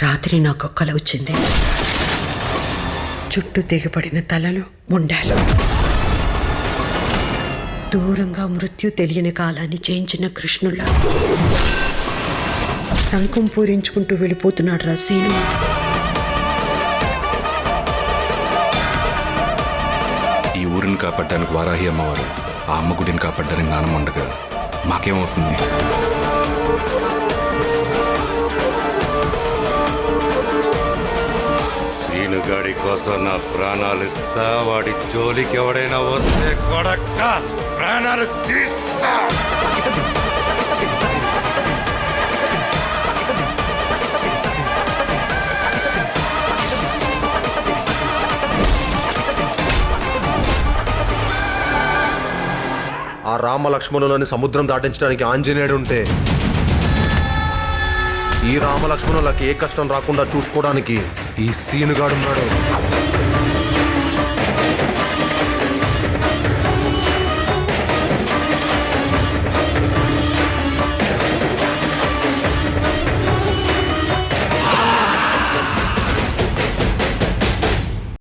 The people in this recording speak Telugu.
రాత్రి నాకు కల వచ్చింది. చుట్టూ తెగిపడిన తలలు, ముండాలు. దూరంగా మృత్యు తెలియని కాలాన్ని చేయించిన కృష్ణుల శంఖం పూరించుకుంటూ వెళ్ళిపోతున్నాడు రా సీను. ఈ ఊరిని కాపాడడానికి వారాహి అమ్మవారు, ఆ అమ్మ గుడిని కాపాడడానికి నానమ్మ ఉండగా మాకేమవుతుంది? సీనుగాడి కోసం నా ప్రాణాలు ఇస్తా. వాడి జోలికి ఎవడైనా వస్తే కొడక్క ప్రాణాలు తీస్తా. ఆ రామ లక్ష్మణులని సముద్రం దాటించడానికి ఆంజనేయుడు ఉంటే, ఈ రామ లక్ష్మణులకి ఏ కష్టం రాకుండా చూసుకోవడానికి ఈ సీనుగాడున్నాడు.